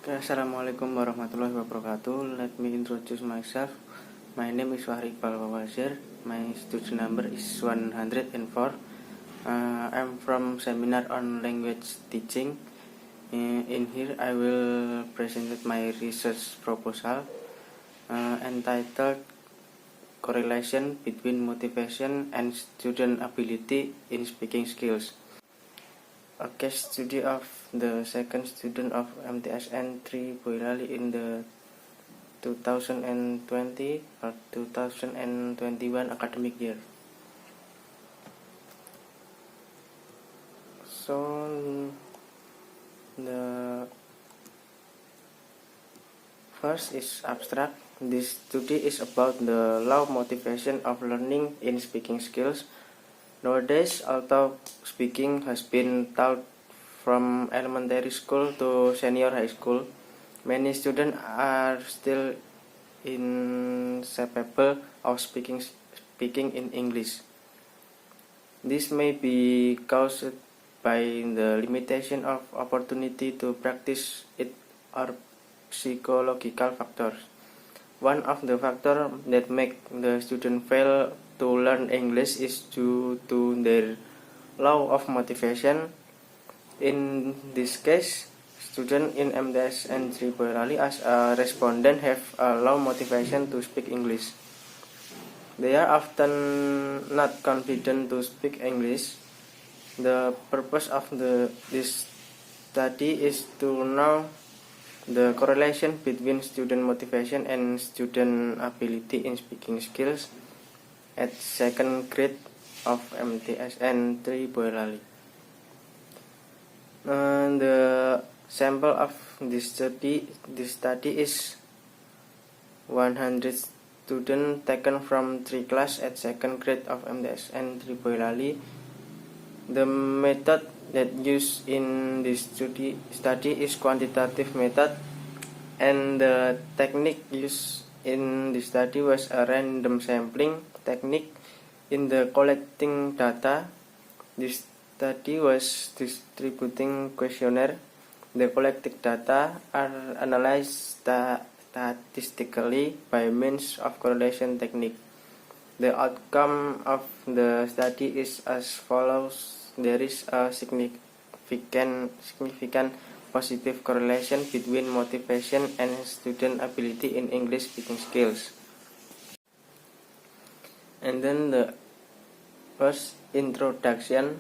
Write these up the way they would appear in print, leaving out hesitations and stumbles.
Assalamualaikum warahmatullahi wabarakatuh. Let me introduce myself. My name is Wahri Iqbal Fawazir. My student number is 104. I'm from seminar on language teaching. In here I will present my research proposal entitled Correlation between Motivation and Student Ability in Speaking Skills. A case study of the second student of MTSN 3 Boyrali in the 2020 or 2021 academic year. So the first is abstract. This study is about the low motivation of learning in speaking skills. Nowadays, although speaking has been taught from elementary school to senior high school, many students are still incapable of speaking in English. This may be caused by the limitation of opportunity to practice it or psychological factors. One of the factors that make the student fail to learn English is due to their lack of motivation. In this case, students in MTSN 3 Boyrali as a respondent have a low motivation to speak English. They are often not confident to speak English. The purpose of this study is to know the correlation between student motivation and student ability in speaking skills at second grade of MTSN 3 Boyrali. The sample of this study is 100 students taken from 3 classes at second grade of MTSN 3 Boyrali. The method that used in this study is quantitative method, and the technique used in this study was a random sampling technique. In the collecting data, this study was distributing questionnaire. The collected data are analyzed statistically by means of correlation technique. The outcome of the study is as follows. There is a significant positive correlation between motivation and student ability in English speaking skills. And then the first introduction.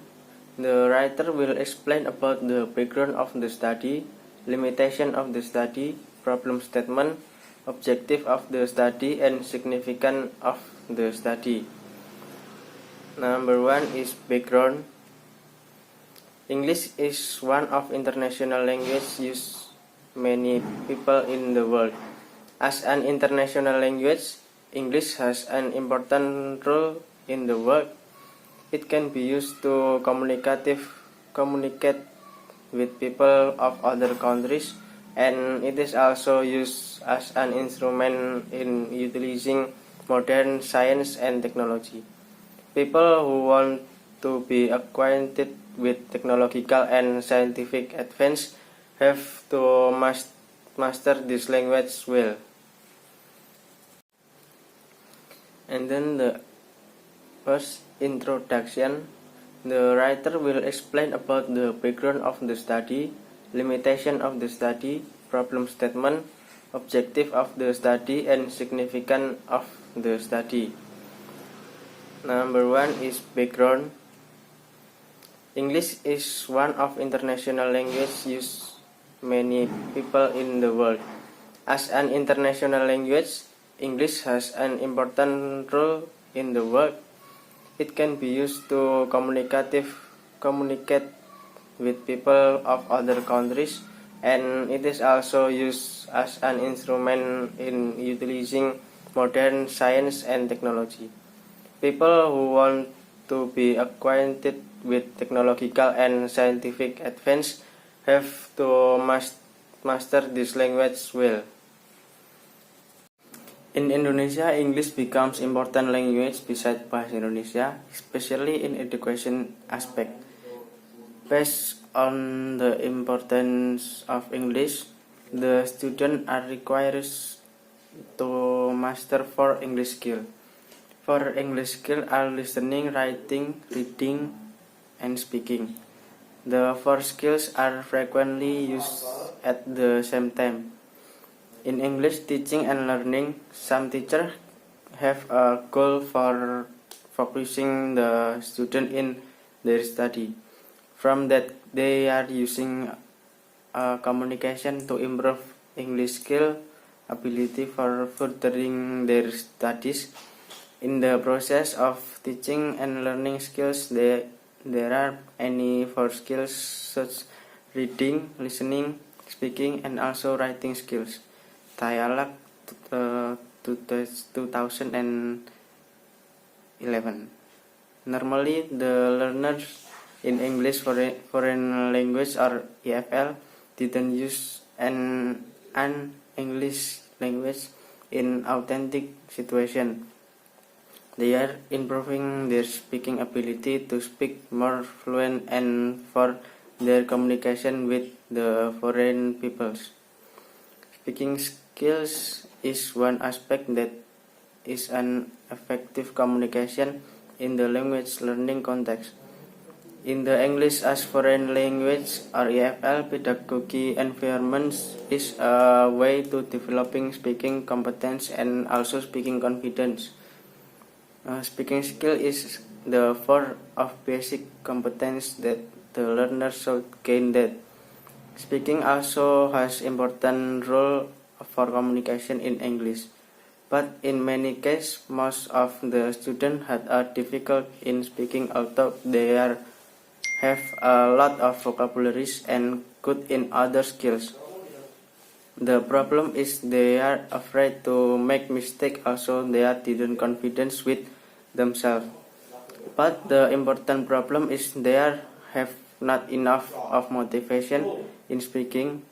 The writer will explain about the background of the study, limitation of the study, problem statement, objective of the study, and significance of the study. Number 1 is background. English is one of international languages used many people in the world. As an international language, English has an important role in the world. It can be used to communicate with people of other countries, and it is also used as an instrument in utilizing modern science and technology. People who want to be acquainted with technological and scientific advance have to master this language well. And then the first introduction. The writer will explain about the background of the study, limitation of the study, problem statement, objective of the study, and significance of the study. Number 1 is background. English is one of international languages used many people in the world. As an international language, English has an important role in the world. It can be used to communicate with people of other countries, and it is also used as an instrument in utilizing modern science and technology. People who want to be acquainted with technological and scientific advance have to master this language well. In Indonesia, English becomes important language beside Bahasa Indonesia, especially in education aspect. Based on the importance of English, the students are required to master 4 English skills. 4 English skills are listening, writing, reading, and speaking. The 4 skills are frequently used at the same time. In English teaching and learning, some teachers have a goal for focusing the student in their study. From that, they are using communication to improve English skill ability for furthering their studies. In the process of teaching and learning skills, there are any 4 skills such reading, listening, speaking, and also writing skills. Dialogue 2011. Normally, the learners in English Foreign Language or EFL didn't use an English language in authentic situation. They are improving their speaking ability to speak more fluent and for their communication with the foreign peoples. Speaking skills is one aspect that is an effective communication in the language learning context. In the English as Foreign Language or EFL pedagogy environments is a way to developing speaking competence and also speaking confidence. Speaking skill is the 4 of basic competence that the learner should gain that. Speaking also has important role for communication in English, but in many cases, most of the students had a difficult in speaking although they have a lot of vocabularies and good in other skills. The problem is they are afraid to make mistake, also they are didn't confidence with themselves. But the important problem is they have not enough of motivation in speaking.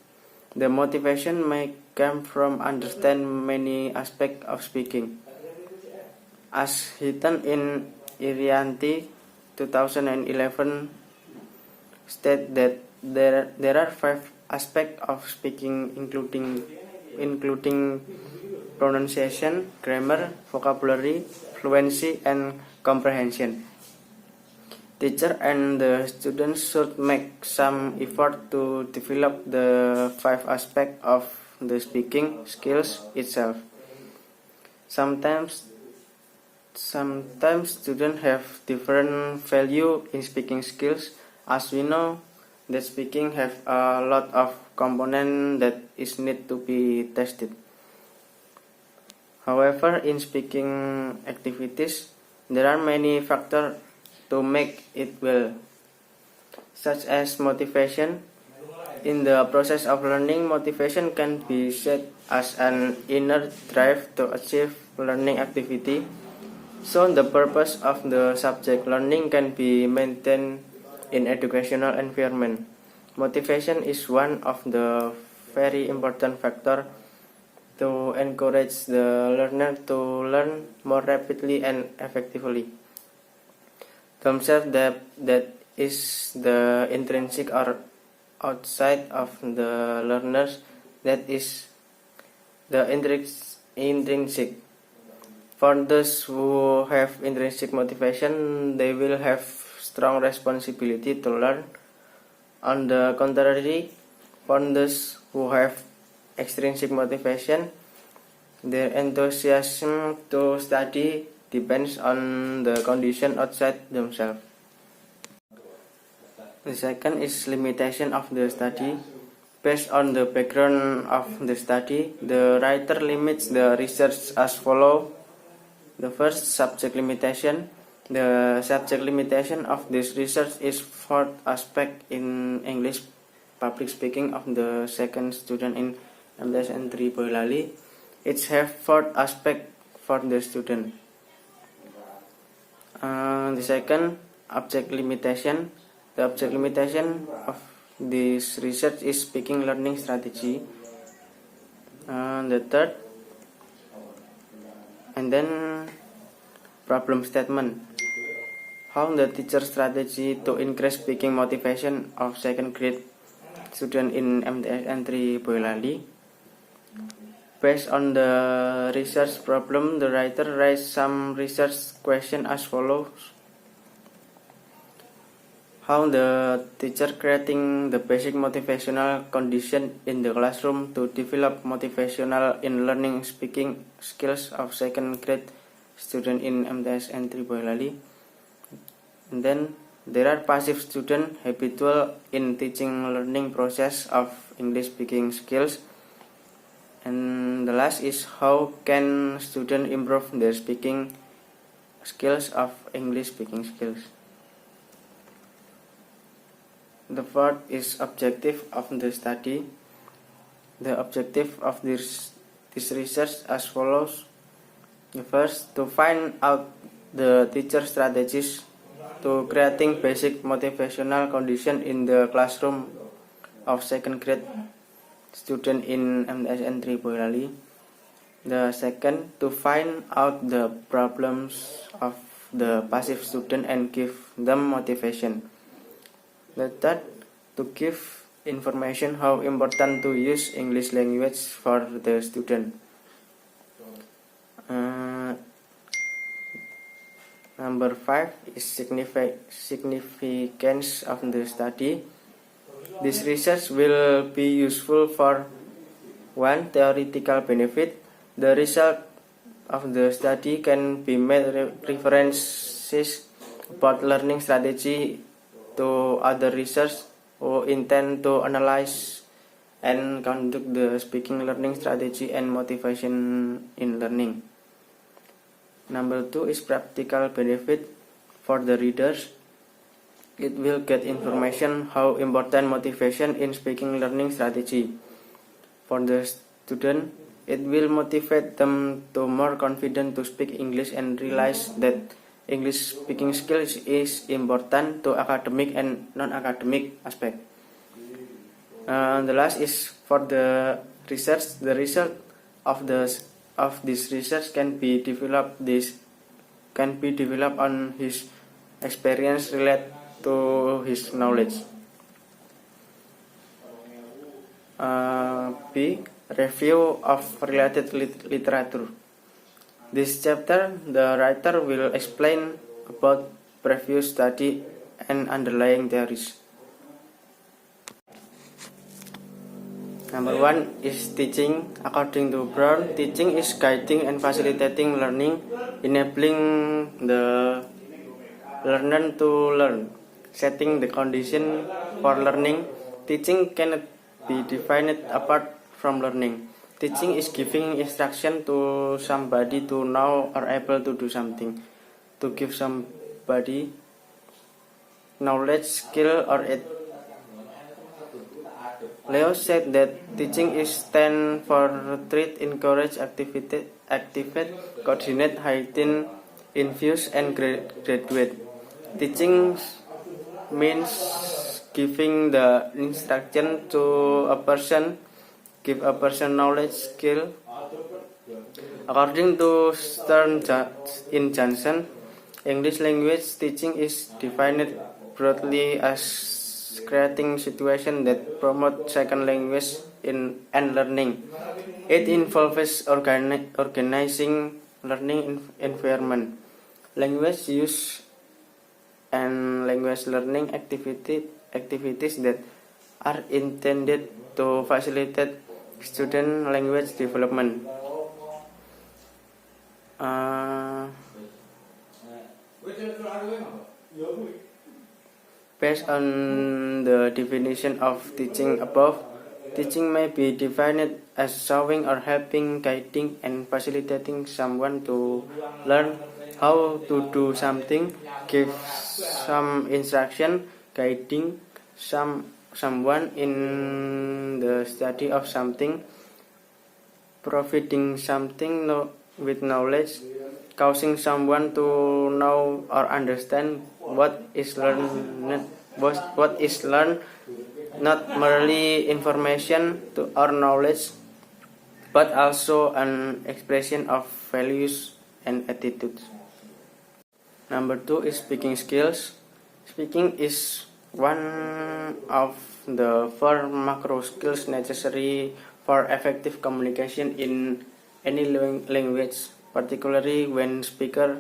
The motivation may come from understand many aspects of speaking. As written in Irianti 2011 state that there are 5 aspects of speaking including pronunciation, grammar, vocabulary, fluency, and comprehension. Teacher and the students should make some effort to develop the 5 aspects of the speaking skills itself. Sometimes students have different value in speaking skills, as we know that speaking have a lot of components that is need to be tested. However, in speaking activities, there are many factors to make it well, such as motivation. In the process of learning, motivation can be set as an inner drive to achieve learning activity. So the purpose of the subject learning can be maintained in educational environment. Motivation is one of the very important factor to encourage the learner to learn more rapidly and effectively. Themselves that is the intrinsic or outside of the learners, that is the intrinsic. For those who have intrinsic motivation, they will have strong responsibility to learn. On the contrary, for those who have extrinsic motivation, their enthusiasm to study depends on the condition outside themselves. The second is limitation of the study. Based on the background of the study, the writer limits the research as follows. The first, subject limitation. The subject limitation of this research is 4th aspect in English public speaking of the second student in MTSN 3 Boyolali. It have 4th aspect for the student. The second, object limitation. The object limitation of this research is speaking learning strategy. The third, and then problem statement. How the teacher strategy to increase speaking motivation of second grade student in MTSN 3 Boyolali. Based on the research problem, the writer raised some research questions as follows. How the teacher creating the basic motivational condition in the classroom to develop motivational in learning speaking skills of second grade student in MTS N3 Boyolali. And then there are passive students habitual in teaching learning process of English speaking skills. And the last is how can students improve their speaking skills of English speaking skills. The fourth is objective of the study. The objective of this research as follows. The first, to find out the teacher strategies to creating basic motivational condition in the classroom of second grade student in MTSN 3 Boyolali. The second, to find out the problems of the passive student and give them motivation. The third, to give information how important to use English language for the student. Number 5 is significance of the study. This research will be useful for one, theoretical benefit. The result of the study can be made references about learning strategy to other research who intend to analyze and conduct the speaking learning strategy and motivation in learning. Number 2 is practical benefit for the readers. It will get information how important motivation in speaking learning strategy. For the student, it will motivate them to more confident to speak English and realize that English speaking skills is important to academic and non-academic aspect. The last is for the research. The result of this research can be developed on his experience related to his knowledge. B. Review of related literature. This chapter, the writer will explain about previous study and underlying theories. Number 1 is teaching. According to Brown, teaching is guiding and facilitating learning, enabling the learner to learn, setting the condition for learning. Teaching cannot be defined apart from learning. Teaching is giving instruction to somebody to know or able to do something, to give somebody knowledge, skill, or it. Leo said that teaching is stand for treat, encourage, activate, coordinate, heighten, infuse, and graduate. Teaching means giving the instruction to a person, give a person knowledge, skill. According to Stern in Johnson, English language teaching is defined broadly as creating situations that promote second language and learning. It involves organizing learning environment, language use, and language learning activities that are intended to facilitate student language development. Based on the definition of teaching above, teaching may be defined as showing or helping, guiding, and facilitating someone to learn how to do something, give some instruction, guiding someone in the study of something, providing something with knowledge, causing someone to know or understand what is learned, not merely information or knowledge, but also an expression of values and attitudes. Number 2 is speaking skills. Speaking is one of the 4 macro skills necessary for effective communication in any language, particularly when speakers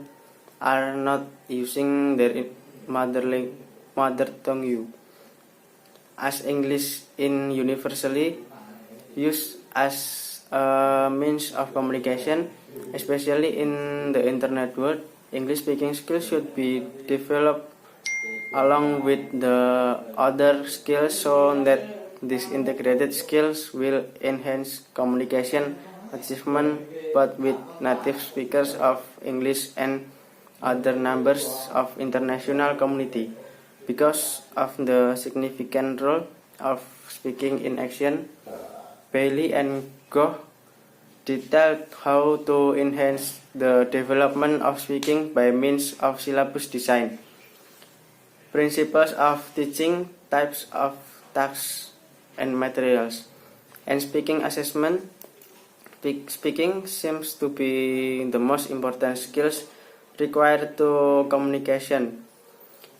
are not using their mother tongue, as English is universally used as a means of communication, especially in the internet world. English speaking skills should be developed along with the other skills so that these integrated skills will enhance communication achievement both with native speakers of English and other members of international community. Because of the significant role of speaking in action, Bailey and Goh detailed how to enhance the development of speaking by means of syllabus design, principles of teaching, types of tasks and materials, and speaking assessment. Speaking seems to be the most important skills required to communication.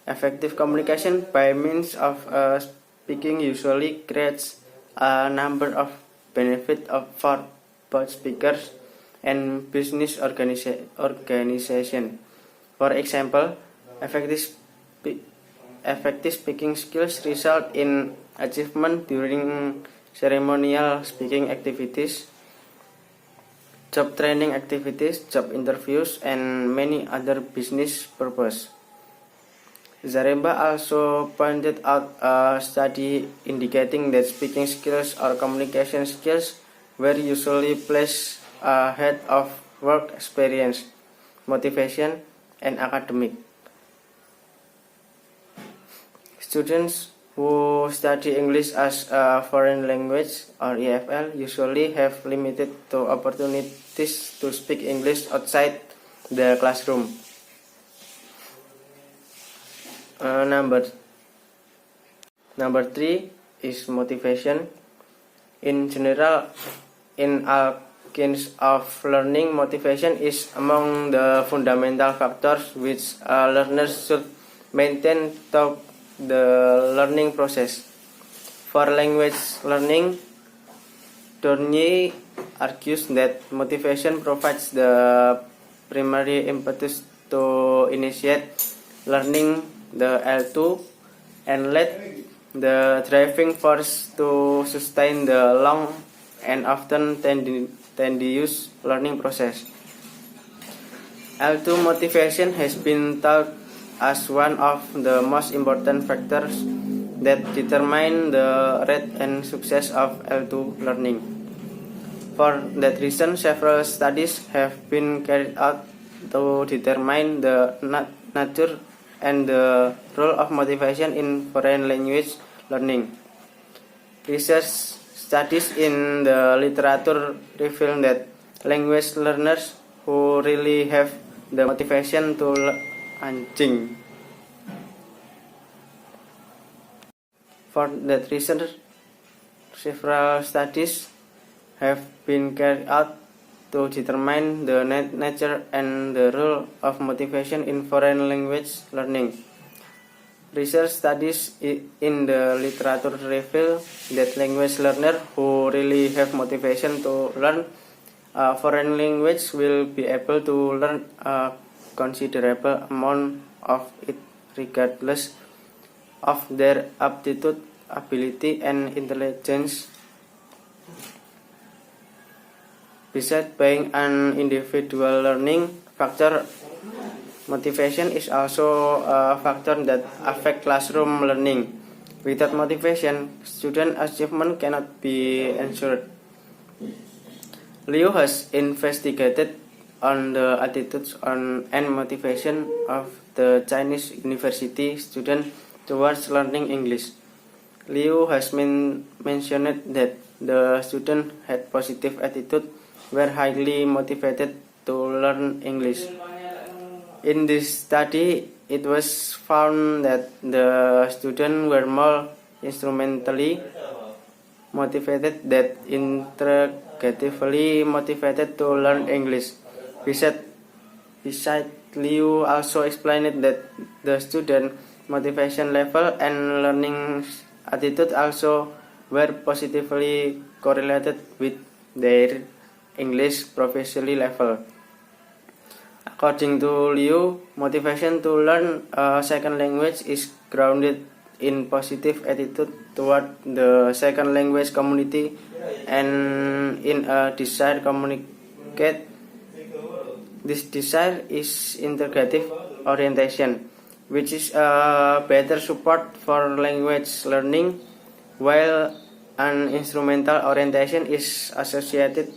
Effective communication by means of speaking usually creates a number of benefits for both speakers and business organization. For example, effective speaking skills result in achievement during ceremonial speaking activities, job training activities, job interviews, and many other business purposes. Zaremba also pointed out a study indicating that speaking skills or communication skills were usually placed ahead of work experience, motivation, and academic. Students who study English as a foreign language or EFL usually have limited to opportunities to speak English outside the classroom. Number 3 is motivation. In general, in all kinds of learning, motivation is among the fundamental factors which learners should maintain throughout the learning process. For language learning, Dornier argues that motivation provides the primary impetus to initiate learning the L2 and let the driving force to sustain the long and often tedious learning process. L2 motivation has been thought as one of the most important factors that determine the rate and success of L2 learning. For that reason, several studies have been carried out to determine the nature and the role of motivation in foreign language learning. Research studies in the literature reveal that language learners who really have the motivation to learn. For that reason, several studies have been carried out to determine the nature and the role of motivation in foreign language learning. Research studies in the literature reveal that language learners who really have motivation to learn a foreign language will be able to learn a considerable amount of it regardless of their aptitude, ability, and intelligence. Besides being an individual learning factor, motivation is also a factor that affects classroom learning. Without motivation, student achievement cannot be ensured. Liu has investigated on the attitudes and motivation of the Chinese university students towards learning English. Liu has mentioned that the students had positive attitude, were highly motivated to learn English. In this study, it was found that the students were more instrumentally motivated than integratively motivated to learn English. Besides, Liu also explained that the student motivation level and learning attitude also were positively correlated with their English proficiency level. According to Liu, motivation to learn a second language is grounded in positive attitude toward the second language community and in a desire to communicate. This desire is integrative orientation, which is a better support for language learning, while an instrumental orientation is associated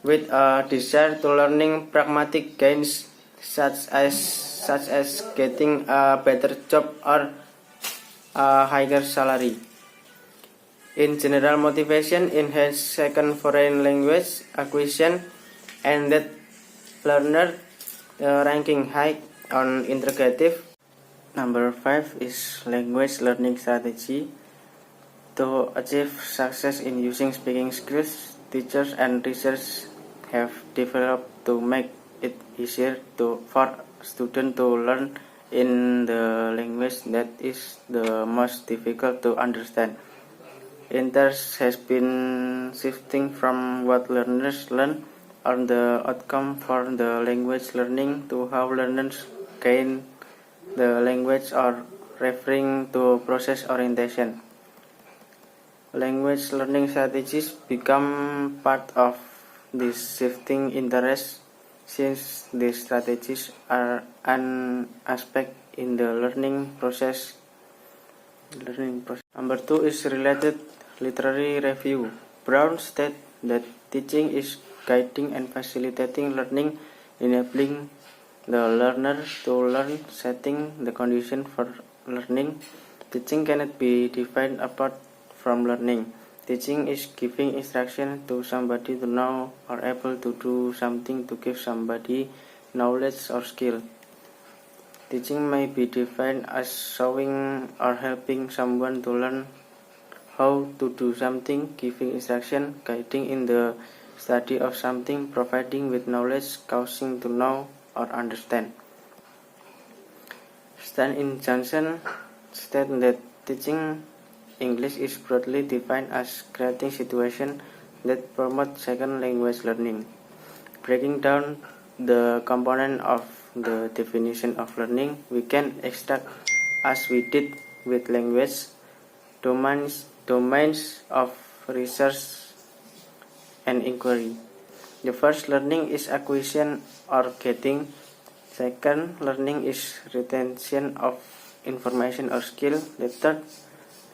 with a desire to learning pragmatic gains such as getting a better job or a higher salary. In general, motivation enhances second foreign language acquisition and that learner ranking high on integrative. Number 5 is language learning strategy. To achieve success in using speaking skills, teachers and research have developed to make it easier for students to learn in the language that is the most difficult to understand. Interest has been shifting from what learners learn on the outcome for the language learning to how learners gain the language, or referring to process orientation. Language learning strategies become part of this shifting interest since these strategies are an aspect in the learning process. Number 2 is related literary review. Brown stated that teaching is guiding and facilitating learning, enabling the learner to learn, setting the condition for learning. Teaching cannot be defined apart from learning. Teaching is giving instruction to somebody to know or able to do something to give somebody knowledge or skill. Teaching may be defined as showing or helping someone to learn how to do something, giving instruction, guiding in the study of something, providing with knowledge, causing to know or understand. Stan in Johnson stated that teaching English is broadly defined as creating situations that promote second language learning. Breaking down the component of the definition of learning, we can extract, as we did with language, domains of research and inquiry. The first, learning is acquisition or getting. Second, learning is retention of information or skill. The third,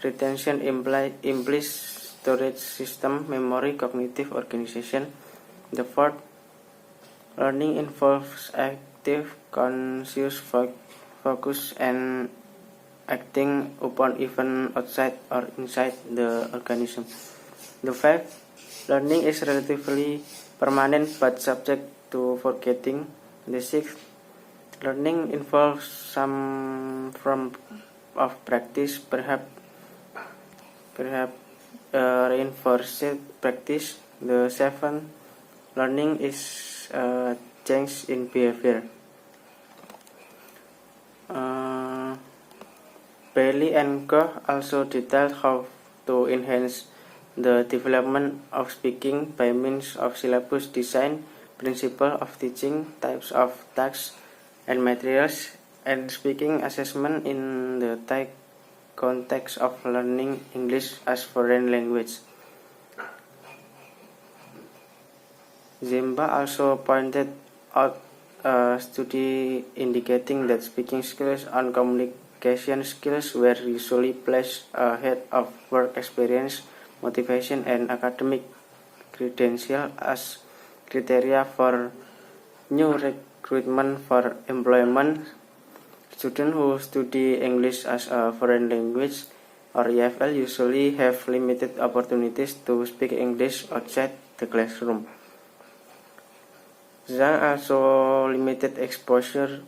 retention implies storage system, memory, cognitive organization. The fourth, learning involves active, conscious focus and acting upon events outside or inside the organism. The fifth, learning is relatively permanent but subject to forgetting. The sixth, learning involves some form of practice, perhaps reinforced practice. The seventh, learning is a change in behavior. Bailey and Koch also detailed how to enhance the development of speaking by means of syllabus design, principle of teaching, types of tasks and materials, and speaking assessment in the context of learning English as foreign language. Zimba also pointed out a study indicating that speaking skills and communication skills were usually placed ahead of work experience, motivation, and academic credentials as criteria for new recruitment for employment. Students who study English as a foreign language or EFL usually have limited opportunities to speak English outside the classroom. Zhang also limited exposure